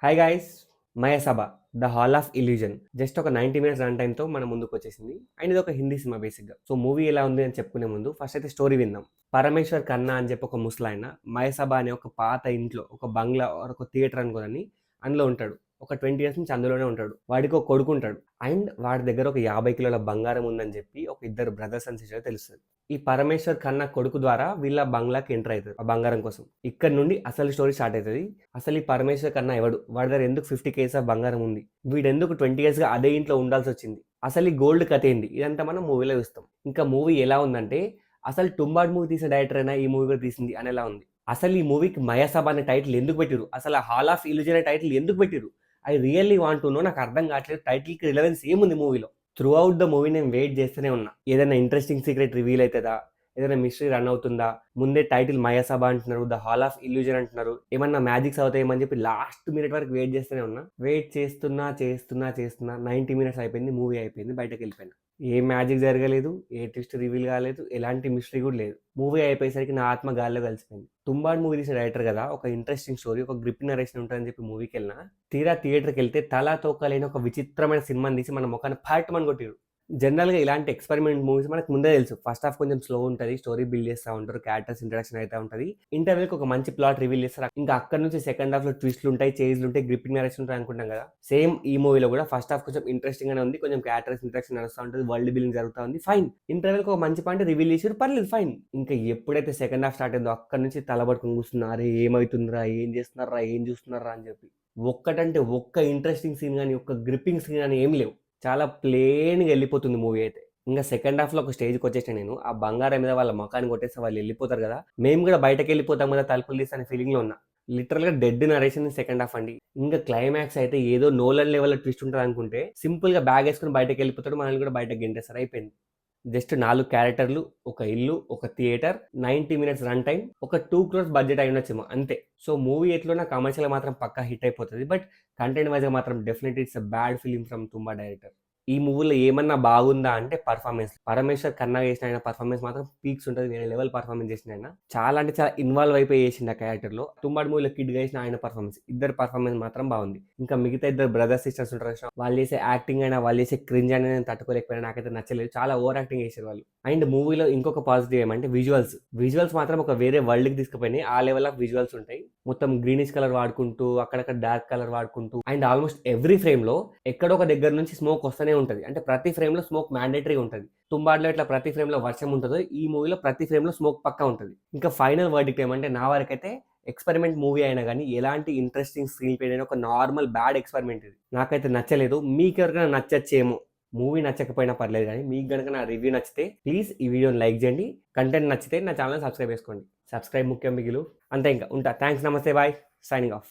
Hi guys, Mayasabha the hall of illusion just ఒక 90 minutes run టైంతో మన ముందుకు వచ్చేసింది. అండ్ ఇది ఒక హిందీ సినిమా బేసిక్గా. సో మూవీ ఎలా ఉంది అని చెప్పుకునే ముందు ఫస్ట్ అయితే స్టోరీ విందాం. పరమేశ్వర్ ఖన్నా అని చెప్పి ఒక ముసలాయన మయసభ అనే ఒక పాత ఇంట్లో ఒక బంగ్లా or ఒక థియేటర్ అనుకోదని అందులో ఉంటాడు. ఒక 20 ఇయర్స్ నుంచి అందులోనే ఉంటాడు. వాడికి ఒక కొడుకు ఉంటాడు. అండ్ వాడి దగ్గర ఒక 50 కిలోల బంగారం ఉందని చెప్పి ఒక ఇద్దరు బ్రదర్స్ అండ్ సిస్టర్ తెలుస్తుంది. ఈ పరమేశ్వర్ ఖన్నా కొడుకు ద్వారా వీళ్ళ బంగ్లాకి ఎంటర్ అవుతారు ఆ బంగారం కోసం. ఇక్కడ నుండి అసలు స్టోరీ స్టార్ట్ అవుతుంది. అసలు ఈ పరమేశ్వర్ ఖన్నా ఎవడు, వాడి దగ్గర ఎందుకు 50 కేజీస్ ఆఫ్ బంగారం ఉంది, వీడెందుకు 20 ఇయర్స్ గా అదే ఇంట్లో ఉండాల్సి వచ్చింది, అసలు ఈ గోల్డ్ కథ ఏంటి, ఇదంతా మనం మూవీలో చూస్తాం. ఇంకా మూవీ ఎలా ఉందంటే అసలు టుంబాడ్ మూవీ తీసే డైరెక్టర్ అయినా ఈ మూవీ కూడా తీసింది అనేలా ఉంది. అసలు ఈ మూవీకి మయసభ అనే టైటిల్ ఎందుకు పెట్టిరు, అసలు హాల్ ఆఫ్ ఇల్యూజన్ అనే టైటిల్ ఎందుకు పెట్టిరు, I really want to know. నాకు అర్థం కావట్లేదు టైటిల్కి రిలవెన్స్ ఏముంది మూవీలో. త్రూ అవుట్ ద మూవీ నేను వెయిట్ చేస్తూనే ఉన్నా, ఏదైనా ఇంట్రెస్టింగ్ సీక్రెట్ రివీల్ అవుతుందా, ఏదైనా మిస్టరీ రన్ అవుతుందా. ముందే టైటిల్ మయసభ అంటున్నారు, ద హాల్ ఆఫ్ ఇల్యూజన్ అంటున్నారు, ఏమన్నా మ్యాజిక్స్ అవుతాయేమని చెప్పి లాస్ట్ మినిట్ వరకు వెయిట్ చేస్తూనే ఉన్నా. వెయిట్ చేస్తున్నా చేస్తున్నా చేస్తున్నా 90 మినిట్స్ అయిపోయింది, మూవీ అయిపోయింది, బయటకు వెళ్ళిపోయినా. ఏ మ్యాజిక్ జరగలేదు, ఏ ట్విస్ట్ రివీల్ కాలేదు, ఎలాంటి మిస్టరీ కూడా లేదు. మూవీ అయిపోయేసరికి నా ఆత్మ గాల్లో కలిసిపోయింది. తుంబాడ్ మూవీ తీసిన డైరెక్టర్ కదా, ఒక ఇంట్రెస్టింగ్ స్టోరీ, ఒక గ్రిప్ నరేషన్ ఉంటుందని చెప్పి మూవీకి వెళ్ళినా, తీరా థియేటర్కి వెళ్తే తలా తోకలేని ఒక విచిత్రమైన సినిమాని తీసి మన ముఖాన్ని ఫాట్ మని కొట్టిరు. జనరల్గా ఇలాంటి ఎక్స్పెరిమెంట్ మూవీస్ మనకు ముందే తెలుసు, ఫస్ట్ హాఫ్ కొంచెం స్లో ఉంటుంది, స్టోరీ బిల్డ్ చేస్తూ ఉంటారు, క్యారెక్టర్స్ ఇంట్రడక్షన్ అయితే ఉంటుంది, ఇంటర్వెల్కి ఒక మంచి ప్లాట్ రివీల్ చేస్తారు, ఇంకా అక్కడ నుంచి సెకండ్ హాఫ్లో ట్విస్ట్లు ఉంటాయి, చేజ్లు ఉంటాయి, గ్రిప్పింగ్ నరేషన్ ఉంటాయి అనుకుంటాం కదా. సేమ్ ఈ మూవీలో కూడా ఫస్ట్ హాఫ్ కొంచెం ఇంట్రెస్టింగ్ గానే ఉంది, కొంచెం క్యారెక్టర్స్ ఇంట్రడక్షన్ నడుస్తూ ఉంటుంది, వరల్డ్ బిల్డింగ్ జరుగుతూ ఉంది, ఫైన్. ఇంటర్వెల్కి ఒక మంచి పాయింట్ రివీల్ చేసారు, పర్లేదు, ఫైన్. ఇంకా ఎప్పుడైతే సెకండ్ హాఫ్ స్టార్ట్ అయిందో అక్కడ నుంచి తలబడుకుని కూర్చున్నారు, ఏమవుతుందిరా, ఏం చేస్తున్నారా, ఏం చూస్తున్నారా అని చెప్పి. ఒక్కటంటే ఒక్క ఇంట్రెస్టింగ్ సీన్ కానీ ఒక్క గ్రిప్పింగ్ సీన్ కానీ ఏం లేవు. చాలా ప్లేన్గా వెళ్ళిపోతుంది మూవీ అయితే. ఇంకా సెకండ్ హాఫ్లో ఒక స్టేజ్కి వచ్చేసిన నేను, ఆ బంగారం మీద వాళ్ళ మకాన్ని కొట్టేస్తే వాళ్ళు వెళ్ళిపోతారు కదా, మేము కూడా బయటకు వెళ్ళిపోతాం కదా తలుపులు తీసి అనే ఫీలింగ్లో ఉన్నా. లిటరల్గా డెడ్ నరేషన్ సెకండ్ హాఫ్ అండి. ఇంకా క్లైమాక్స్ అయితే ఏదో నోలన్ లెవెల్లో ట్విస్ట్ ఉంటుంది అనుకుంటే సింపుల్గా బ్యాగ్ వేసుకుని బయటకు వెళ్ళిపోతాడు, మనల్ని కూడా బయటకు గెంటేస్తారు, అయిపోయింది. జస్ట్ 4 క్యారెక్టర్లు, ఒక ఇల్లు, ఒక థియేటర్, 90 మినిట్స్ రన్ టైం, ఒక 2 crores బడ్జెట్ అయి ఉండొచ్చేమో అంతే. సో మూవీ ఎట్లున్నా కమర్షియల్ మాత్రం పక్కా హిట్ అయిపోతుంది, బట్ కంటెంట్ వైజ్గా మాత్రం definitely it's a bad film from Tumbbad director. ఈ మూవీలో ఏమన్నా బాగుందా అంటే పర్ఫార్మెన్స్. పరమేశ్వర్ ఖన్నా చేసిన ఆయన పర్ఫార్మెన్స్ మాత్రం పీక్స్ ఉంటుంది, వేరే లెవెల్ పర్ఫార్మెన్స్ చేసిన ఆయన. చాలా అంటే చాలా ఇన్వాల్వ్ అయిపోయి చేసింది ఆ క్యారెక్టర్లో. తుంబాడ్ మూవీలో కిడ్ గా చేసిన ఆయన పర్ఫార్మెన్స్, ఇద్దరు పర్ఫార్మెన్స్ మాత్రం బాగుంది. ఇంకా మిగతా ఇద్దరు బ్రదర్స్ సిస్టర్స్ ఉంటారు కదా, వాళ్ళు చేసే యాక్టింగ్ అయినా వాళ్ళు చేసే క్రింజ్ అనేది నేను తట్టుకోలేకపోయినా, నాకైతే నచ్చలేదు, చాలా ఓవర్ యాక్టింగ్ చేశారు వాళ్ళు. అండ్ మూవీలో ఇంకొక పాజిటివ్ ఏమంటే విజువల్స్ మాత్రం ఒక వేరే వరల్డ్కి తీసుకుపోయినాయి, ఆ లెవెల్ ఆఫ్ విజువల్స్ ఉంటాయి. మొత్తం గ్రీనిష్ కలర్ వాడుకుంటూ, అక్కడక్కడ డార్క్ కలర్ వాడుకుంటూ, అండ్ ఆల్మోస్ట్ ఎవ్రీ ఫ్రేమ్ లో ఎక్కడో ఒక దగ్గర నుంచి స్మోక్ వస్తూనే ఉంటుంది, అంటే ప్రతి ఫ్రేమ్ లో స్మోక్ మ్యాండేటరీ ఉంటుంది. తుంబాడ్లో ఇట్లా ప్రతి ఫ్రేమ్ లో వర్షం ఉంటుందో, ఈ మూవీలో ప్రతి ఫ్రేమ్ లో స్మోక్ పక్కా ఉంటుంది. ఇంకా ఫైనల్ వర్డిక్ట్ ఏమంటే నా వరకైతే ఎక్స్పెరిమెంట్ మూవీ అయినా కానీ ఎలాంటి ఇంట్రెస్టింగ్ స్క్రీన్ ప్లే అయినా ఒక నార్మల్ బ్యాడ్ ఎక్స్పెరిమెంట్ ఇది. నాకైతే నచ్చలేదు, మీకు ఎవరికైనా నచ్చచ్చేమో. మూవీ నచ్చకపోయినా పర్లేదు, కానీ మీకు కనుక నా రివ్యూ నచ్చితే ప్లీజ్ ఈ వీడియోని లైక్ చేయండి, కంటెంట్ నచ్చితే నా ఛానల్ సబ్స్క్రైబ్ చేసుకోండి. సబ్స్క్రైబ్ ముఖ్యం మిగిలు. అంతే, ఇంకా ఉంటా. థ్యాంక్స్, నమస్తే, బాయ్, సైనింగ్ ఆఫ్.